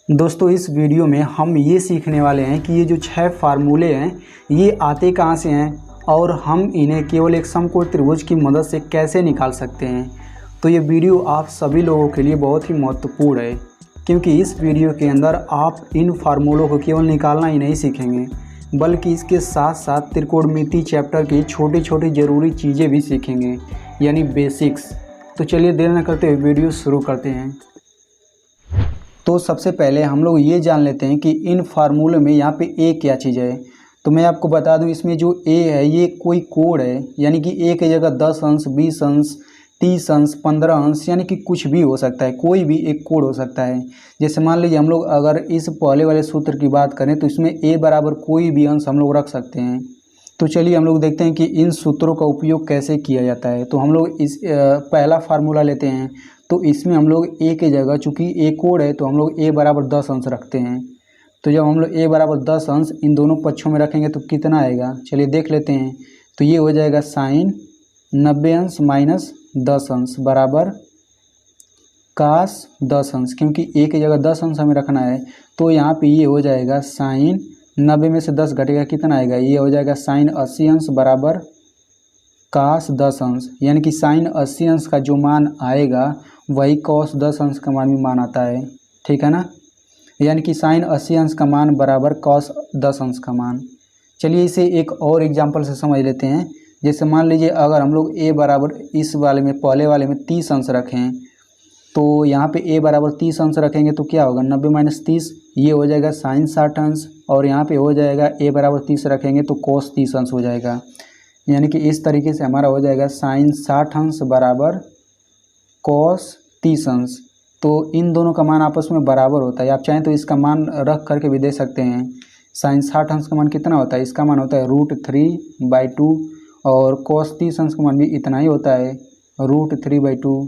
दोस्तों इस वीडियो में हम ये सीखने वाले हैं कि ये जो 6 फार्मूले हैं ये आते कहाँ से हैं और हम इन्हें केवल एक समकोण त्रिभुज की मदद से कैसे निकाल सकते हैं। तो ये वीडियो आप सभी लोगों के लिए बहुत ही महत्वपूर्ण है, क्योंकि इस वीडियो के अंदर आप इन फार्मूलों को केवल निकालना ही नहीं सीखेंगे बल्कि इसके साथ साथ त्रिकोणमिति चैप्टर की छोटी छोटी ज़रूरी चीज़ें भी सीखेंगे, यानी बेसिक्स। तो चलिए देर न करते हुए वीडियो शुरू करते हैं। तो सबसे पहले हम लोग ये जान लेते हैं कि इन फार्मूलों में यहाँ पे ए क्या चीज़ है। तो मैं आपको बता दूं, इसमें जो ए है ये कोई कोड है, यानी कि ए की जगह 10 अंश, 20 अंश, 30 अंश, 15 अंश, यानी कि कुछ भी हो सकता है, कोई भी एक कोड हो सकता है। जैसे मान लीजिए हम लोग अगर इस पहले वाले सूत्र की बात करें तो इसमें ए बराबर कोई भी अंश हम लोग रख सकते हैं। तो चलिए हम लोग देखते हैं कि इन सूत्रों का उपयोग कैसे किया जाता है। तो हम लोग इस पहला फार्मूला लेते हैं। तो इसमें हम लोग ए की जगह, चूँकि ए कोड है तो हम लोग ए बराबर 10 अंश रखते हैं। तो जब हम लोग ए बराबर 10 अंश इन दोनों पक्षों में रखेंगे तो कितना आएगा, चलिए देख लेते हैं। तो ये हो जाएगा साइन 90 अंश माइनस 10 अंश बराबर कास 10 अंश, क्योंकि ए की जगह 10 अंश हमें रखना है। तो यहाँ पे ये हो जाएगा साइन 90 में से 10 घटेगा, कितना आएगा, ये हो जाएगा साइन 80 अंश बराबर कास 10 अंश, यानी कि साइन 80 अंश का जो मान आएगा वही कॉस 10 अंश का मान भी मान आता है। ठीक है ना, यानी कि साइन 80 अंश का मान बराबर कॉस 10 अंश का मान। चलिए इसे एक और एग्जांपल से समझ लेते हैं। जैसे मान लीजिए अगर हम लोग ए बराबर इस वाले में, पहले वाले में 30 अंश रखें, तो यहाँ पे ए बराबर 30 अंश रखेंगे तो क्या होगा, 90 माइनस 30, ये हो जाएगा साइन 60 अंश, और यहाँ पे हो जाएगा ए बराबर 30 रखेंगे तो कॉस 30 अंश हो जाएगा। यानी कि इस तरीके से हमारा हो जाएगा साइन 60 अंश बराबर कॉस 30 अंश। तो इन दोनों का मान आपस में बराबर होता है। आप चाहें तो इसका मान रख करके भी दे सकते हैं। साइन 60 अंश का मान कितना होता है, इसका मान होता है √3/2, और कॉस 30 अंश का मान भी इतना ही होता है √3/2।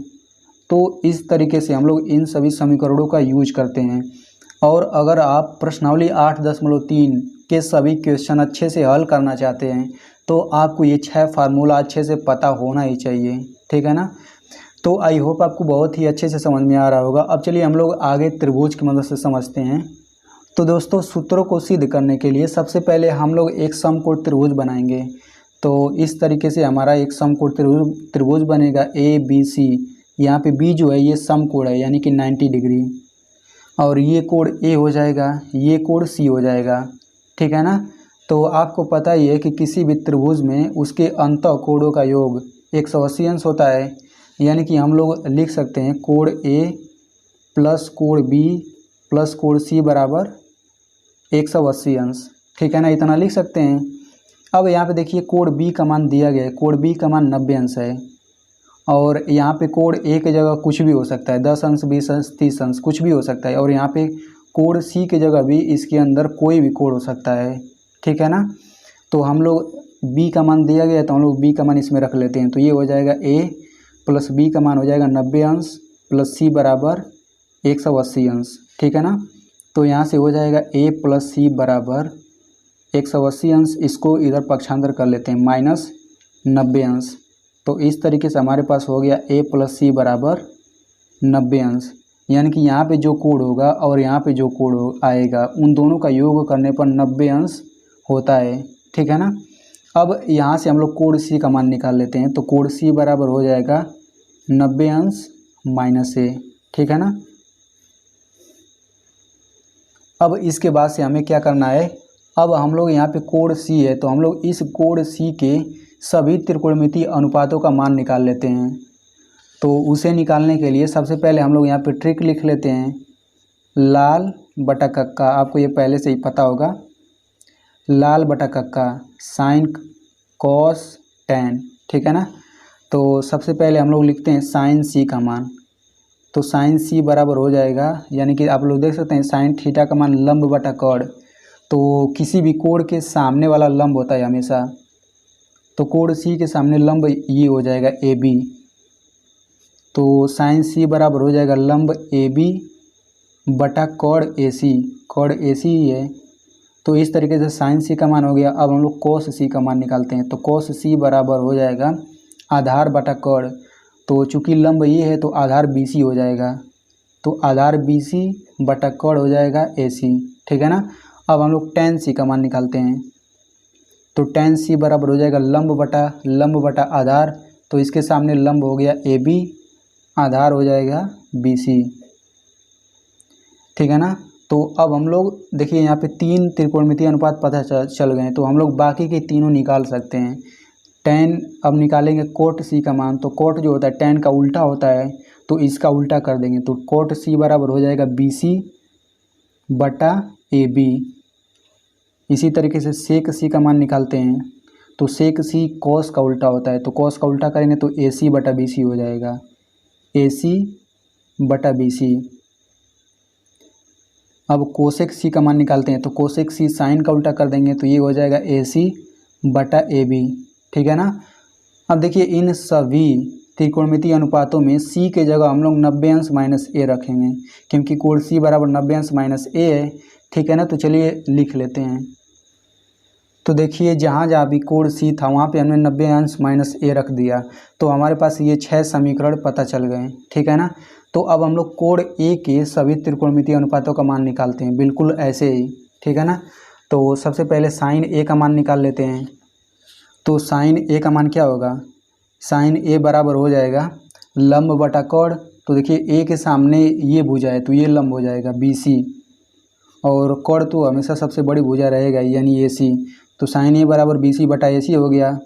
तो इस तरीके से हम लोग इन सभी समीकरणों का यूज करते हैं। और अगर आप प्रश्नावली 8.3 के सभी क्वेश्चन अच्छे से हल करना चाहते हैं तो आपको ये 6 फार्मूला अच्छे से पता होना ही चाहिए। ठीक है ना। तो आई होप आपको बहुत ही अच्छे से समझ में आ रहा होगा। अब चलिए हम लोग आगे त्रिभुज की मदद से समझते हैं। तो दोस्तों सूत्रों को सिद्ध करने के लिए सबसे पहले हम लोग एक समकोण त्रिभुज बनाएंगे। तो इस तरीके से हमारा एक समकोण त्रिभुज बनेगा ABC। यहाँ पे B जो है ये समकोण है, यानी कि 90 डिग्री, और ये कोण A हो जाएगा, ये कोण C हो जाएगा। ठीक है ना। तो आपको पता ही है कि किसी भी त्रिभुज में उसके अंतः कोणों का योग 180 अंश होता है, यानी कि हम लोग लिख सकते हैं कोण A प्लस कोण B प्लस कोण C बराबर 180 अंश। ठीक है ना, इतना लिख सकते हैं। अब यहाँ पे देखिए कोण B का मान दिया गया है, कोण B का मान 90 अंश है, और यहाँ पे कोण A की जगह कुछ भी हो सकता है, 10 अंश, 20 अंश, 30 अंश, कुछ भी हो सकता है। और यहाँ पे कोण C की जगह भी इसके अंदर कोई भी कोण हो सकता है। ठीक है ना। तो हम लोग B का मान दिया गया तो हम लोग B का मान इसमें रख लेते हैं। तो ये हो जाएगा A प्लस B का मान हो जाएगा 90 अंश प्लस C बराबर 180 अंश। ठीक है ना। तो यहाँ से हो जाएगा A प्लस C बराबर 180 अंश, इसको इधर पक्षांतर कर लेते हैं माइनस 90 अंश। तो इस तरीके से हमारे पास हो गया A प्लस C बराबर 90 अंश, यानी कि यहाँ पे जो कोण होगा और यहाँ पे जो कोण आएगा उन दोनों का योग करने पर 90 अंश होता है। ठीक है ना। अब यहाँ से हम लोग कोण C का मान निकाल लेते हैं। तो कोण C बराबर हो जाएगा 90 अंश माइनस A। ठीक है ना। अब इसके बाद से हमें क्या करना है, अब हम लोग यहाँ पे कोण C है तो हम लोग इस कोण C के सभी त्रिकोणमितीय अनुपातों का मान निकाल लेते हैं। तो उसे निकालने के लिए सबसे पहले हम लोग यहाँ पे ट्रिक लिख लेते हैं, लाल बटा कक्का, आपको ये पहले से ही पता होगा, लाल बटा कक्का साइन कॉस टैन। ठीक है ना। तो सबसे पहले हम लोग लिखते हैं साइन C का मान। तो साइन C बराबर हो जाएगा, यानी कि आप लोग देख सकते हैं साइन थीटा का मान लंब बटा कोण। तो किसी भी कोण के सामने वाला लंब होता है हमेशा, तो कोण C के सामने लंब ये हो जाएगा AB। तो साइन C बराबर हो जाएगा लंब AB बटा कोण AC, कोण AC ही है। तो इस तरीके से साइन C का मान हो गया। अब हम लोग कोस C का मान निकालते हैं। तो कोस C बराबर हो जाएगा आधार बटा कोण। तो चूंकि लंब ये है तो आधार BC हो जाएगा। तो आधार BC बटा कॉड हो जाएगा AC, ठीक है ना। अब हम लोग tan C का मान निकालते हैं, तो tan C बराबर हो जाएगा लंब बटा आधार, तो इसके सामने लंब हो गया AB, आधार हो जाएगा BC, ठीक है ना। तो अब हम लोग देखिए यहाँ पे 3 त्रिकोणमितीय अनुपात पता चल गए हैं, तो हम लोग बाकी के तीनों निकाल सकते हैं। tan अब निकालेंगे कोट C का मान, तो कोट जो होता है tan का उल्टा होता है, तो इसका उल्टा कर देंगे, तो कोट C बराबर हो जाएगा BC बटा AB। इसी तरीके से सेक C का मान निकालते हैं, तो सेक C कॉस का उल्टा होता है, तो कॉस का उल्टा करेंगे तो AC बटा BC हो जाएगा, AC बटा BC। अब कोसेक C का मान निकालते हैं, तो कोसेक C साइन का उल्टा कर देंगे, तो ये हो जाएगा AC बटा AB, ठीक है ना। अब देखिए इन सभी त्रिकोणमितीय अनुपातों में C के जगह हम लोग 90 अंश माइनस A रखेंगे, क्योंकि कोण C बराबर 90 अंश माइनस A है, ठीक है ना। तो चलिए लिख लेते हैं। तो देखिए जहाँ जहाँ भी कोण C था वहाँ पे हमने 90 अंश माइनस A रख दिया, तो हमारे पास ये 6 समीकरण पता चल गए, ठीक है ना। तो अब हम लोग कोण A के सभी त्रिकोणमितीय अनुपातों का मान निकालते हैं, बिल्कुल ऐसे ही, ठीक है ना। तो सबसे पहले साइन A का मान निकाल लेते हैं। तो साइन A का मान क्या होगा, साइन A बराबर हो जाएगा लंब बटा कॉड, तो देखिए A के सामने ये भुजा है तो ये लंब हो जाएगा BC, और कॉड तो हमेशा सबसे बड़ी भुजा रहेगा यानी AC, तो साइन A बराबर BC बटा AC हो गया।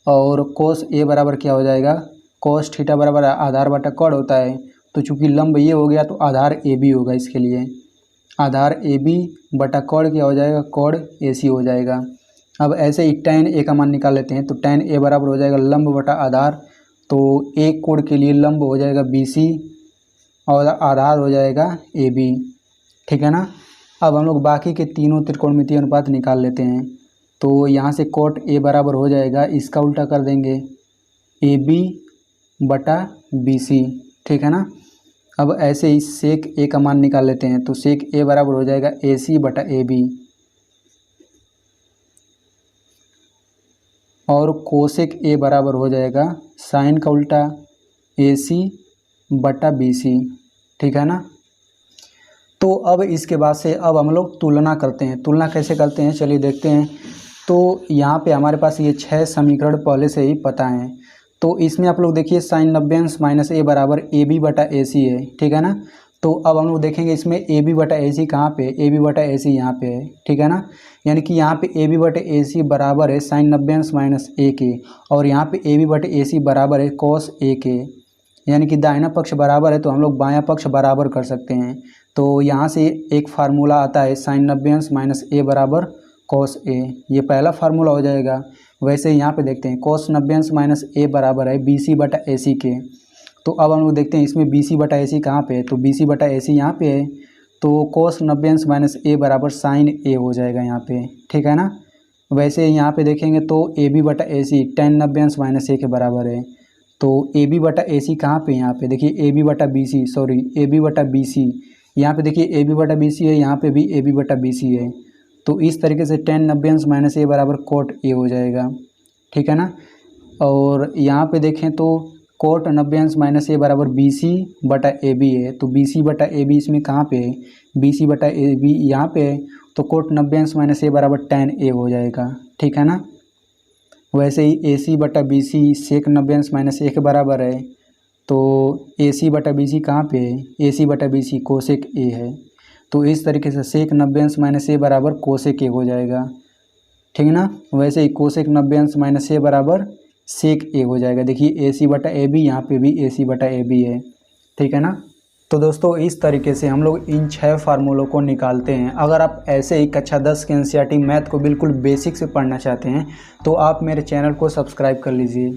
और कोस A बराबर क्या हो जाएगा, कोस थीटा बराबर आधार बटा कॉड होता है, तो चूंकि लंब ये हो गया तो आधार AB होगा, इसके लिए आधार AB बटा कॉड क्या हो जाएगा, कॉड AC हो जाएगा। अब ऐसे ही tan A का मान निकाल लेते हैं, तो tan A बराबर हो जाएगा लंब बटा आधार, तो एक कोण के लिए लंब हो जाएगा BC और आधार हो जाएगा AB, ठीक है ना। अब हम लोग बाकी के तीनों त्रिकोणमितीय अनुपात निकाल लेते हैं, तो यहाँ से कोट A बराबर हो जाएगा, इसका उल्टा कर देंगे AB बटा BC, ठीक है ना। अब ऐसे ही सेक A का मान निकाल लेते हैं, तो सेक A बराबर हो जाएगा AC बटा AB, और कोसेक A बराबर हो जाएगा साइन का उल्टा AC बटा BC, ठीक है ना। तो अब इसके बाद से अब हम लोग तुलना करते हैं। तुलना कैसे करते हैं चलिए देखते हैं। तो यहाँ पे हमारे पास ये 6 समीकरण पहले से ही पता हैं, तो इसमें आप लोग देखिए साइन 90 अंश माइनस A बराबर AB बटा AC है, ठीक है ना। तो अब हम लोग देखेंगे इसमें AB बटा AC कहाँ पे, AB बटा AC यहाँ पे है, ठीक है ना। यानी कि यहाँ पे AB बटे AC बराबर है साइन 90 अंश माइनस A के, और यहाँ पे AB बटे AC बराबर है कॉस A के, यानी कि दाहिना पक्ष बराबर है तो हम लोग बायां पक्ष बराबर कर सकते हैं। तो यहाँ से एक फार्मूला आता है साइन 90 अंश माइनस A बराबर कॉस A, ये पहला फार्मूला हो जाएगा। वैसे यहाँ पे देखते हैं कॉस 90 अंश माइनस A बराबर है BC बटा AC के, तो अब हम लोग देखते हैं इसमें BC बटा AC कहाँ पे है, तो BC बटा AC यहाँ पे है, तो कॉस 90 अंश माइनस A बराबर साइन A हो जाएगा यहाँ पे, ठीक है ना। वैसे यहाँ पे देखेंगे तो AB बटा AC tan 90 अंश माइनस A के बराबर है, तो AB बटा AC कहाँ पे, यहाँ पे देखिए AB बटा BC, सॉरी AB बटा BC, यहाँ पे देखिए AB बटा BC है, यहाँ पे भी AB बटा BC है, तो इस तरीके से tan 90 अंश माइनस A बराबर कोट A हो जाएगा, ठीक है ना। और यहाँ पे देखें तो कोट 90 अंश माइनस A बराबर BC बटा AB है, तो BC बटा AB इसमें कहाँ पे है, BC बटा AB यहाँ पे है, तो कोट 90 अंश माइनस A बराबर tan A हो जाएगा, ठीक है ना। वैसे ही AC बटा BC सेक 90 अंश माइनस A के बराबर है, तो AC बटा BC कहाँ पे है, AC बटा BC कोसेक A है, तो इस तरीके से सेक 90 अंश माइनस A बराबर कोसेक A हो जाएगा, ठीक है ना। वैसे ही कोसेक 90 अंश माइनस A बराबर सेक A हो जाएगा। देखिए AC बटा AB यहाँ पे भी AC बटा AB है, ठीक है ना। तो दोस्तों इस तरीके से हम लोग इन 6 फार्मूलों को निकालते हैं। अगर आप ऐसे ही कक्षा 10 के NCERT मैथ को बिल्कुल बेसिक से पढ़ना चाहते हैं तो आप मेरे चैनल को सब्सक्राइब कर लीजिए।